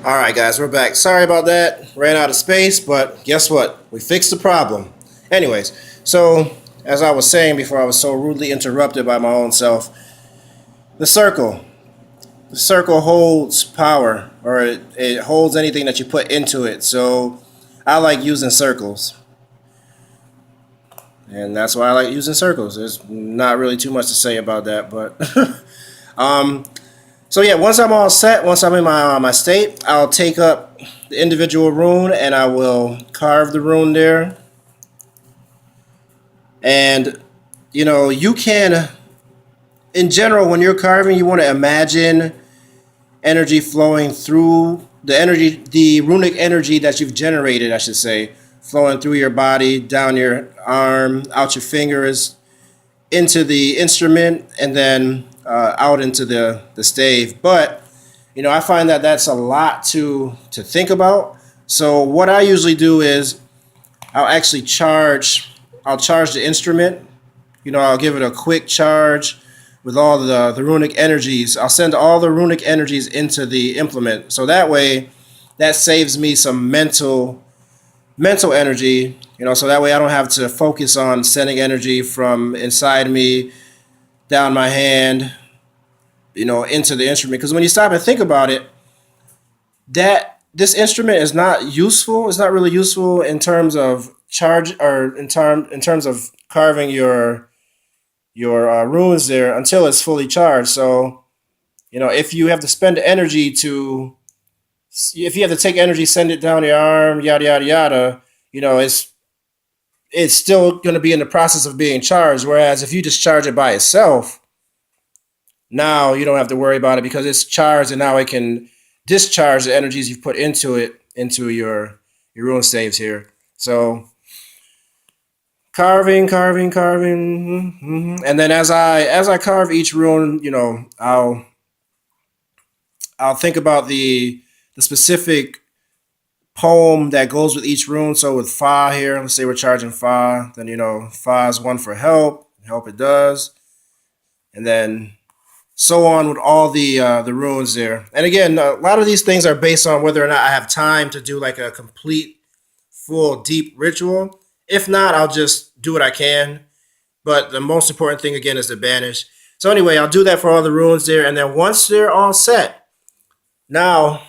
All right, guys, we're back. Sorry about that. Ran out of space, but guess what? We fixed the problem. Anyways, so as I was saying before, I was so rudely interrupted by my own self. The circle. The circle holds power, or it holds anything that you put into it. So I like using circles. And that's why I like using circles. There's not really too much to say about that, but um, so yeah, once I'm all set, once I'm in my state, I'll take up the individual rune and I will carve the rune there. And you can, in general, when you're carving, you want to imagine energy flowing through the runic energy that you've generated, I should say, flowing through your body, down your arm, out your fingers, into the instrument, and then out into the stave. But I find that that's a lot to think about. So what I usually do is I'll actually charge. I'll charge the instrument. I'll give it a quick charge with all the runic energies. I'll send all the runic energies into the implement. So that way, that saves me some mental energy. So that way I don't have to focus on sending energy from inside me, down my hand, into the instrument. Because when you stop and think about it, that this instrument is not useful. It's not really useful in terms of charge, or in terms of carving your runes there until it's fully charged. So if you have to spend energy if you have to take energy, send it down your arm, yada yada yada, it's still going to be in the process of being charged. Whereas if you just charge it by itself, now you don't have to worry about it because it's charged, and now it can discharge the energies you've put into it, into your rune staves here. So carving, and then as I carve each rune, I'll think about the specific poem that goes with each rune. So with Fa here, let's say we're charging Fa, then Fa is one for help it does, and then so on with all the runes there. And again, a lot of these things are based on whether or not I have time to do like a complete, full, deep ritual. If not, I'll just do what I can. But the most important thing again is to banish. So anyway, I'll do that for all the runes there, and then once they're all set, now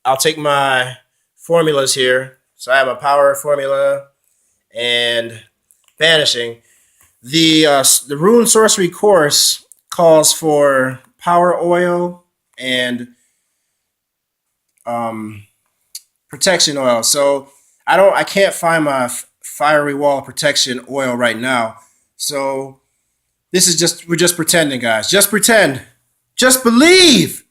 I'll take my formulas here. So I have a power formula and banishing. The rune sorcery course calls for power oil and protection oil. So I can't find my fiery wall of protection oil right now. So this is we're just pretending, guys. Just pretend. Just believe.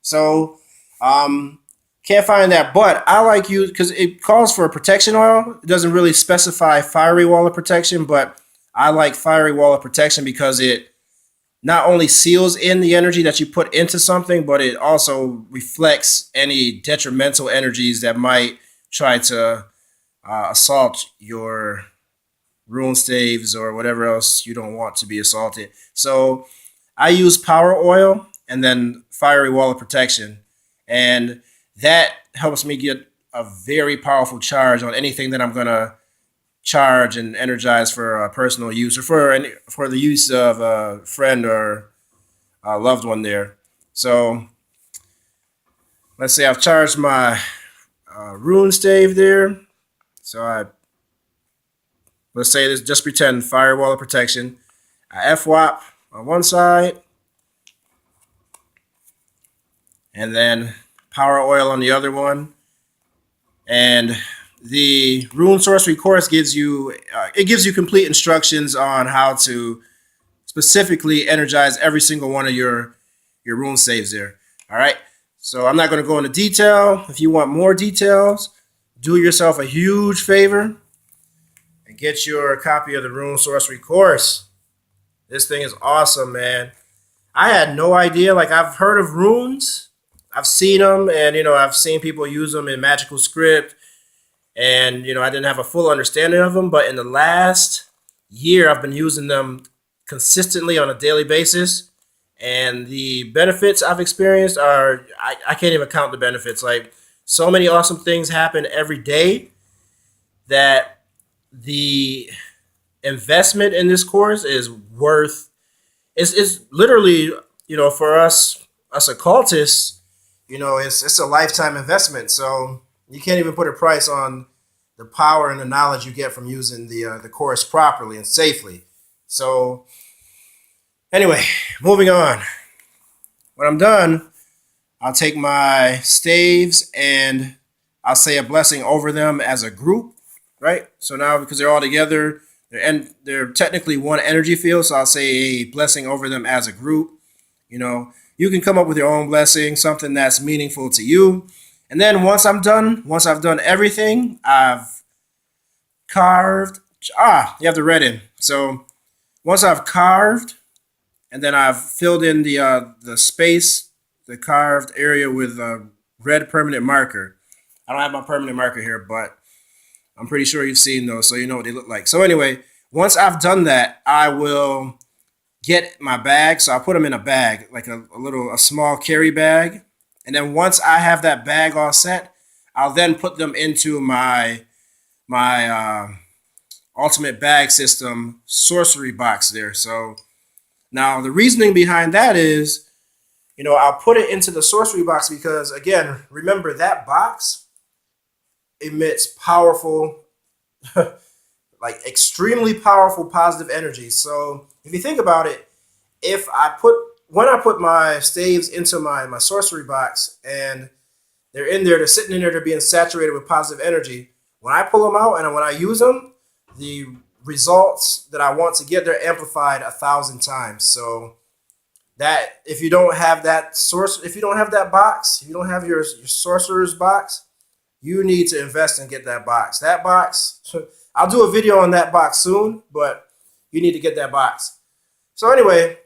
So can't find that, but I like you because it calls for a protection oil. It doesn't really specify fiery wall of protection, but I like fiery wall of protection because it not only seals in the energy that you put into something, but it also reflects any detrimental energies that might try to assault your rune staves or whatever else you don't want to be assaulted. So I use power oil and then fiery wall of protection, and that helps me get a very powerful charge on anything that I'm gonna charge and energize for personal use or for the use of a friend or a loved one there. So let's say I've charged my rune stave there. So let's say this, just pretend firewall of protection. I FWAP on one side, and then power oil on the other one. And the rune sorcery course gives you complete instructions on how to specifically energize every single one of your rune saves there. All right. So I'm not going to go into detail. If you want more details, do yourself a huge favor and get your copy of the rune sorcery course. This thing is awesome, man. I had no idea. Like, I've heard of runes, I've seen them, and I've seen people use them in magical script, and I didn't have a full understanding of them. But in the last year, I've been using them consistently on a daily basis, And the benefits I've experienced are, I can't even count the benefits. Like, so many awesome things happen every day that the investment in this course is worth. It's literally, for us occultists, it's a lifetime investment. So you can't even put a price on the power and the knowledge you get from using the course properly and safely. So anyway, moving on. When I'm done, I'll take my staves and I'll say a blessing over them as a group, right? So now, because they're all together, they're technically one energy field, so I'll say a blessing over them as a group. You can come up with your own blessing, something that's meaningful to you. And then once I've done everything, I've carved. You have the red in. So once I've carved, and then I've filled in the space, the carved area with a red permanent marker. I don't have my permanent marker here, but I'm pretty sure you've seen those, so you know what they look like. So anyway, once I've done that, I will get my bag. So I put them in a bag, like a small carry bag. And then once I have that bag all set, I'll then put them into my ultimate bag system sorcery box there. So now the reasoning behind that is, I'll put it into the sorcery box because, again, remember that box emits powerful, like extremely powerful positive energy. So if you think about it, when I put my staves into my sorcery box and they're in there, they're sitting in there, they're being saturated with positive energy. When I pull them out and when I use them, the results that I want to get, they're amplified 1,000 times. So that if you don't have that box, if you don't have your sorcerer's box, you need to invest and get that box. That box, I'll do a video on that box soon, but you need to get that box. So anyway,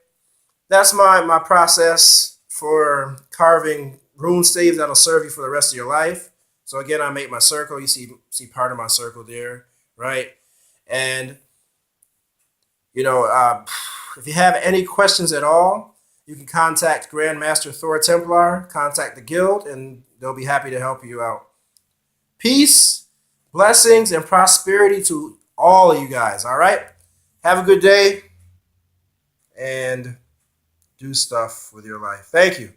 that's my process for carving rune staves that'll serve you for the rest of your life. So again, I make my circle. You see part of my circle there, right? And if you have any questions at all, you can contact Grandmaster Thor Templar, contact the guild, and they'll be happy to help you out. Peace, blessings, and prosperity to all of you guys, all right? Have a good day, and do stuff with your life. Thank you.